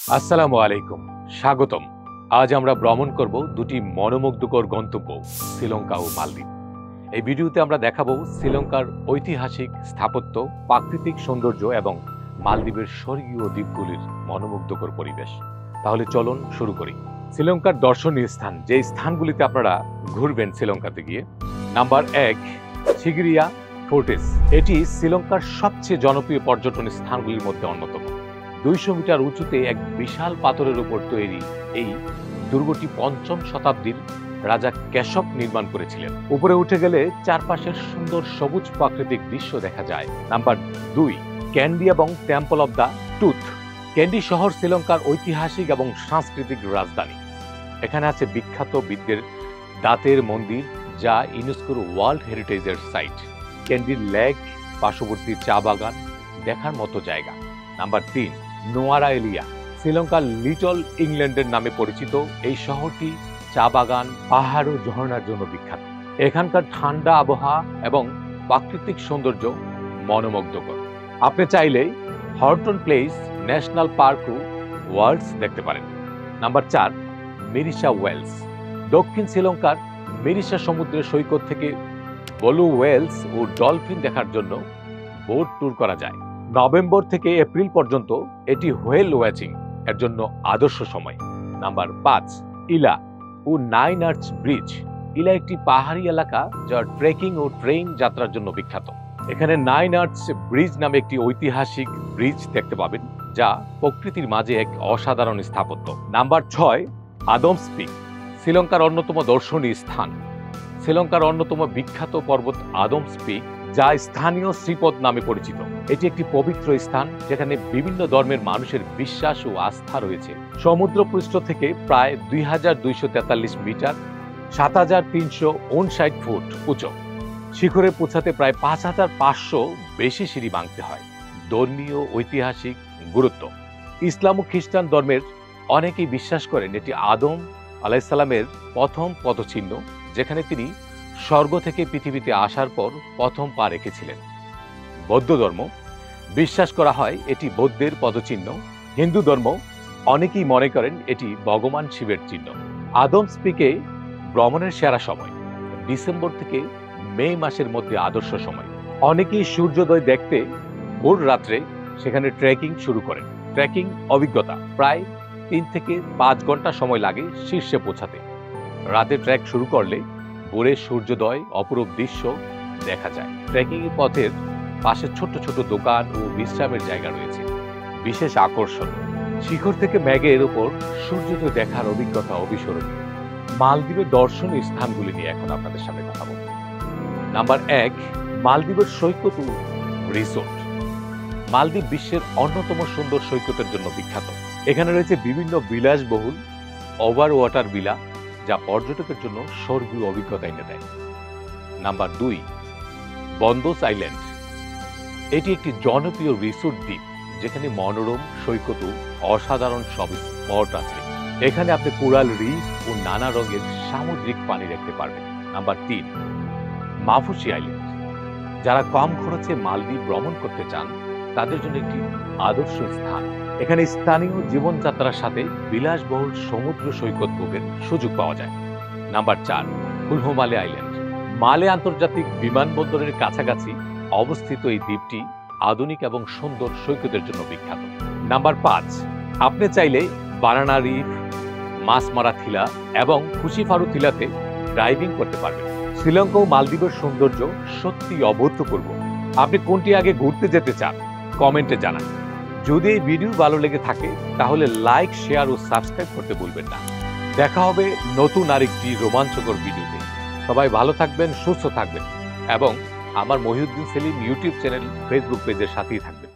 আসসালামু আলাইকুম, স্বাগতম। আজ আমরা ভ্রমণ করব দুটি মনোমুগ্ধকর গন্তব্য, শ্রীলঙ্কা ও মালদ্বীপ। এই ভিডিওতে আমরা দেখাবো শ্রীলঙ্কার ঐতিহাসিক স্থাপত্য, প্রাকৃতিক সৌন্দর্য এবং মালদ্বীপের স্বর্গীয় দ্বীপগুলির মনোমুগ্ধকর পরিবেশ। তাহলে চলুন শুরু করি। শ্রীলঙ্কার দর্শনীয় স্থান, যে স্থানগুলিতে আপনারা ঘুরবেন শ্রীলঙ্কাতে গিয়ে। Number 1, Sigiriya fortress. এটি শ্রীলঙ্কার সবচেয়ে জনপ্রিয় পর্যটন স্থানগুলির মধ্যে অন্যতম। 200 মিটার উঁচুতে এক বিশাল পাথরের উপর তৈরি এই দুর্গটি 5ম শতাব্দীর রাজা কেশব নির্মাণ করেছিলেন। উপরে উঠে গেলে চারপাশের সুন্দর সবুজ প্রাকৃতিক দৃশ্য দেখা যায়। নাম্বার 2, ক্যান্ডি এবং temple of the tooth. Candy শহর শ্রীলঙ্কার ঐতিহাসিক এবং সাংস্কৃতিক রাজধানী। এখানে আছে বিখ্যাত বিদ্যের দাঁতের মন্দির, যা ইউনেস্কোর ওয়ার্ল্ড হেরিটেজের সাইট। ক্যান্ডির লেক, পার্শ্ববর্তী চা বাগান দেখার মতো জায়গা। নাম্বার 3, নোয়ারা এলিয়া। শ্রীলঙ্কার লিটল ইংল্যান্ডের নামে পরিচিত এই শহরটি চা বাগান, পাহাড় ও ঝর্ণার জন্য বিখ্যাত। এখানকার ঠান্ডা আবহাওয়া এবং প্রাকৃতিক সৌন্দর্য মনোমুগ্ধকর। আপনি চাইলে হর্টন প্লেস ন্যাশনাল পার্ক ও ওয়ার্ল্ডস দেখতে পারেন। Number 4, Mirissa whales. দক্ষিণ শ্রীলঙ্কার মেরিসা সমুদ্রের সৈকত থেকে ব্লু ওয়েলস ও ডলফিন দেখার জন্য বোট ট্যুর করা যায়। নভেম্বর থেকে এপ্রিল পর্যন্ত এটি হোয়েল ওয়াচিং এর জন্য আদর্শ সময়। নাম্বার 5, ইলা ও 9 আর্চ ব্রিজ। ইলা একটি পাহাড়ি এলাকা যা ট্রেকিং ও ট্রেন যাত্রার জন্য বিখ্যাত। এখানে 9 আর্চ ব্রিজ নামে একটি ঐতিহাসিক ব্রিজ দেখতে পাবেন, যা প্রকৃতির মাঝে এক অসাধারণ স্থাপত্য। Number 6, Adam's peak. শ্রীলঙ্কার অন্যতম দর্শনীয় স্থান। শ্রীলঙ্কার অন্যতম বিখ্যাত পর্বত আদমস পিক, যা স্থানীয় শ্রীপদ নামে পরিচিত। এটি একটি পবিত্র স্থান যেখানে বিভিন্ন ধর্মের মানুষের বিশ্বাস ও আস্থা রয়েছে। সমুদ্রপৃষ্ঠ থেকে প্রায় 2243 মিটার, 7359 ফুট উঁচু। শিখরে পৌঁছাতে প্রায় 5500 বেশি সিঁড়ি ভাঙতে হয়। ধর্মীয় ঐতিহাসিক গুরুত্ব। ইসলাম ও খ্রিস্টান ধর্মের অনেকেই বিশ্বাস করেন এটি আদম আলাইসাল্লামের প্রথম পদচিহ্ন, যেখানে তিনি স্বর্গ থেকে পৃথিবীতে আসার পর প্রথম পা রেখেছিলেন। বৌদ্ধ ধর্ম বিশ্বাস করা হয় এটি বৌদ্ধের পদচিহ্ন। হিন্দু ধর্ম অনেকেই মনে করেন এটি ভগবান শিবের চিহ্ন। আদমস পিকে ভ্রমণের সেরা সময় ডিসেম্বর থেকে মে মাসের মধ্যে আদর্শ সময়। অনেকেই সূর্যোদয় দেখতে ভোর রাত্রে সেখানে ট্রেকিং শুরু করেন। ট্রেকিং অভিজ্ঞতা প্রায় 3 থেকে 5 ঘন্টা সময় লাগে শীর্ষে পৌঁছাতে। রাতে ট্রেক শুরু করলে ভোরে সূর্যোদয় অপরূপ দৃশ্য দেখা যায়। ট্রেকিং এর পথের পাশে ছোট ছোট দোকান ও বিশ্রামের জায়গা রয়েছে। বিশেষ আকর্ষণ, শিখর থেকে মেঘের উপর সূর্যোদয় দেখার অভিজ্ঞতা অবিস্মরণীয়। মালদ্বীপের দর্শনীয় স্থানগুলি নিয়ে এখন আপনাদের সামনে কথা বলব। নাম্বার 1, মালদ্বীপের সৈকত ও রিসোর্ট। মালদ্বীপ বিশ্বের অন্যতম সুন্দর সৈকতের জন্য বিখ্যাত। এখানে রয়েছে বিভিন্ন বিলাসবহুল ওভার ওয়াটার ভিলা, যা পর্যটকের জন্য স্বর্গীয় অভিজ্ঞতা এনে দেয়। Number 2, Bandos island. এটি একটি জনপ্রিয় রিসোর্ট দ্বীপ, যেখানে মনোরম সৈকত ও অসাধারণ সব স্পট আছে। এখানে আপনি কোরাল রিফ ও নানা রঙের সামুদ্রিক পানি দেখতে পারবেন। Number 3, Maafushi island. যারা কম খরচে মালদ্বীপ ভ্রমণ করতে চান তাদের জন্য একটি আদর্শ স্থান। এখানে স্থানীয় জীবনযাত্রার সাথে বিলাসবহুল সমুদ্র সৈকত ভোগের সুযোগ পাওয়া যায়। Number 4, Hulhumale island. মালে আন্তর্জাতিক বিমানবন্দরের কাছাকাছি অবস্থিত এই দ্বীপটি আধুনিক এবং সুন্দর সৈকতের জন্য বিখ্যাত। নাম্বার 5, আপনি চাইলে বানানা রিফ, মাছমারা থিলা এবং খুশিফারু থিলাতে ড্রাইভিং করতে পারবেন। শ্রীলঙ্কা ও মালদ্বীপের সৌন্দর্য সত্যি অভূতপূর্ব। আপনি কোনটি আগে ঘুরতে যেতে চান কমেন্টে জানান। যদি এই ভিডিও ভালো লেগে থাকে তাহলে লাইক, শেয়ার ও সাবস্ক্রাইব করতে ভুলবেন না। দেখা হবে নতুন আরেকটি রোমাঞ্চকর ভিডিওতে। সবাই ভালো থাকবেন, সুস্থ থাকবেন এবং আমার Mohiuddin Selim YouTube channel, Facebook পেজের সাথেই থাকবেন।